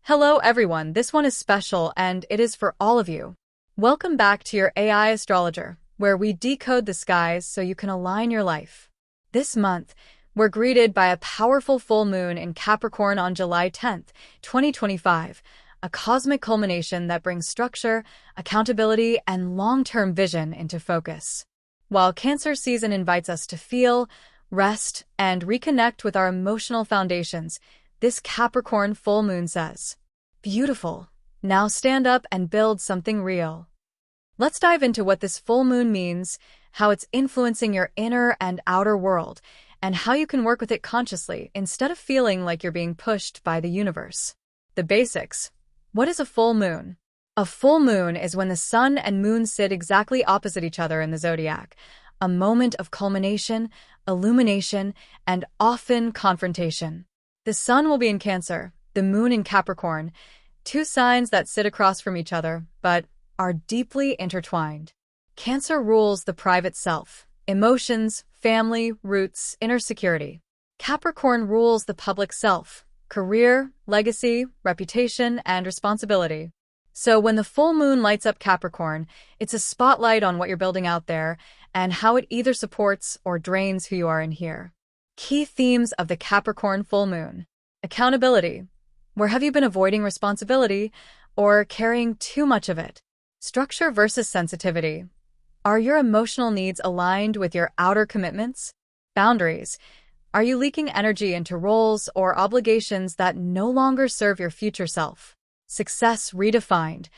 Hello everyone, this one is special and it is for all of you. Welcome back to your AI astrologer, where we decode the skies so you can align your life. This month, we're greeted by a powerful full moon in Capricorn on July 10th, 2025, a cosmic culmination that brings structure, accountability, and long-term vision into focus. While Cancer season invites us to feel, rest, and reconnect with our emotional foundations, this Capricorn full moon says, "Beautiful. Now stand up and build something real." Let's dive into what this full moon means, how it's influencing your inner and outer world, and how you can work with it consciously instead of feeling like you're being pushed by the universe. The basics. What is a full moon? A full moon is when the sun and moon sit exactly opposite each other in the zodiac, a moment of culmination, illumination, and often confrontation. The sun will be in Cancer, the moon in Capricorn, two signs that sit across from each other, but are deeply intertwined. Cancer rules the private self, emotions, family, roots, inner security. Capricorn rules the public self, career, legacy, reputation, and responsibility. So when the full moon lights up Capricorn, it's a spotlight on what you're building out there and how it either supports or drains who you are in here. Key themes of the Capricorn full moon. Accountability. Where have you been avoiding responsibility or carrying too much of it? Structure versus sensitivity. Are your emotional needs aligned with your outer commitments? Boundaries. Are you leaking energy into roles or obligations that no longer serve your future self? Success redefined.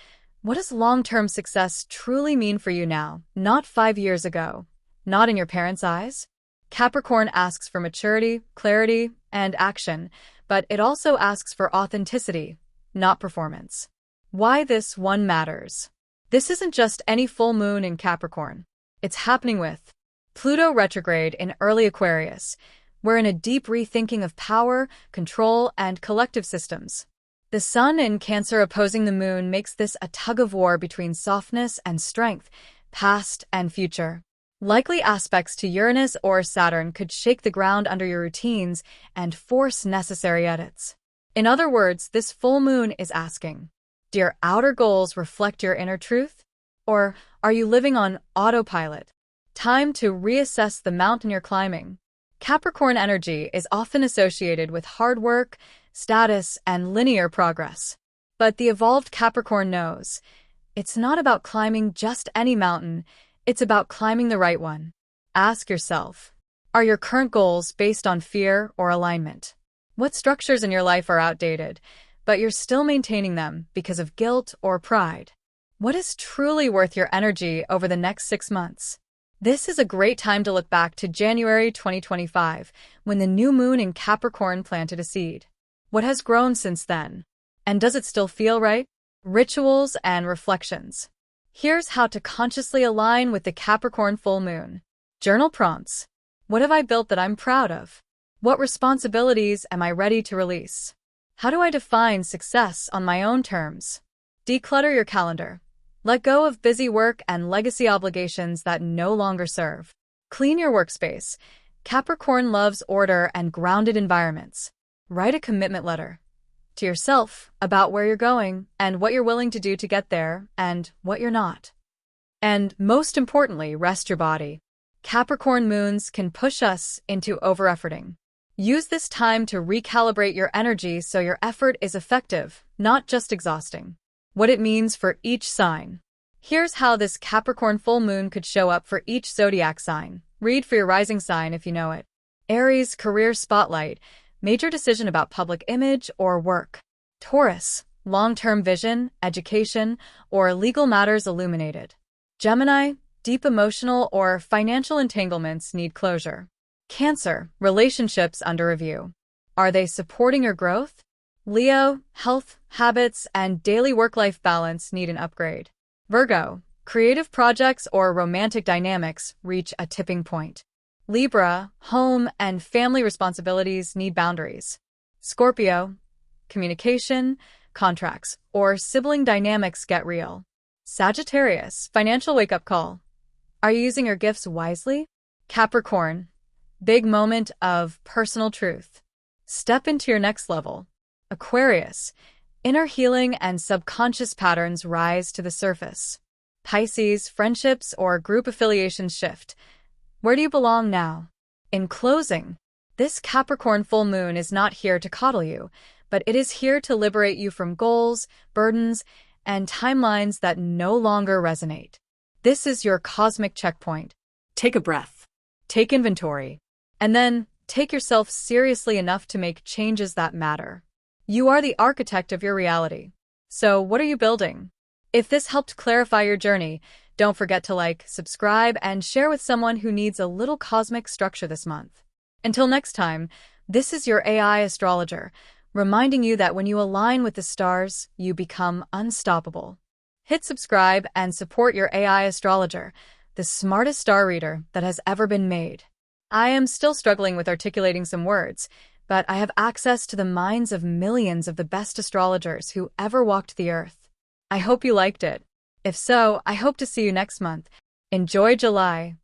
What does long-term success truly mean for you now, not 5 years ago? Not in your parents' eyes? Capricorn asks for maturity, clarity, and action, but it also asks for authenticity, not performance. Why this one matters. This isn't just any full moon in Capricorn. It's happening with Pluto retrograde in early Aquarius. We're in a deep rethinking of power, control, and collective systems. The sun in Cancer opposing the moon makes this a tug-of-war between softness and strength, past and future. Likely aspects to Uranus or Saturn could shake the ground under your routines and force necessary edits. In other words, this full moon is asking, do your outer goals reflect your inner truth? Or are you living on autopilot? Time to reassess the mountain you're climbing. Capricorn energy is often associated with hard work, status, and linear progress. But the evolved Capricorn knows, it's not about climbing just any mountain, it's about climbing the right one. Ask yourself, are your current goals based on fear or alignment? What structures in your life are outdated, but you're still maintaining them because of guilt or pride? What is truly worth your energy over the next 6 months? This is a great time to look back to January 2025, when the new moon in Capricorn planted a seed. What has grown since then? And does it still feel right? Rituals and reflections. Here's how to consciously align with the Capricorn full moon. Journal prompts. What have I built that I'm proud of? What responsibilities am I ready to release? How do I define success on my own terms? Declutter your calendar. Let go of busy work and legacy obligations that no longer serve. Clean your workspace. Capricorn loves order and grounded environments. Write a commitment letter to yourself about where you're going and what you're willing to do to get there and what you're not. And most importantly, rest your body. Capricorn moons can push us into over-efforting. Use this time to recalibrate your energy so your effort is effective, not just exhausting. What it means for each sign. Here's how this Capricorn full moon could show up for each zodiac sign. Read for your rising sign if you know it. Aries, career spotlight. Major decision about public image or work. Taurus, long-term vision, education, or legal matters illuminated. Gemini, deep emotional or financial entanglements need closure. Cancer, relationships under review. Are they supporting your growth? Leo, health, habits, and daily work-life balance need an upgrade. Virgo, creative projects or romantic dynamics reach a tipping point. Libra, home and family responsibilities need boundaries. Scorpio, communication, contracts, or sibling dynamics get real. Sagittarius, financial wake-up call. Are you using your gifts wisely? Capricorn, big moment of personal truth. Step into your next level. Aquarius, Inner healing and subconscious patterns rise to the surface. Pisces, friendships or group affiliations shift. Where do you belong now? In closing, this Capricorn full moon is not here to coddle you, but it is here to liberate you from goals, burdens, and timelines that no longer resonate. This is your cosmic checkpoint. Take a breath. Take inventory. And then take yourself seriously enough to make changes that matter. You are the architect of your reality. So what are you building? If this helped clarify your journey, don't forget to like, subscribe, and share with someone who needs a little cosmic structure this month. Until next time, this is your AI astrologer, reminding you that when you align with the stars, you become unstoppable. Hit subscribe and support your AI astrologer, the smartest star reader that has ever been made. I am still struggling with articulating some words, but I have access to the minds of millions of the best astrologers who ever walked the earth. I hope you liked it. If so, I hope to see you next month. Enjoy July.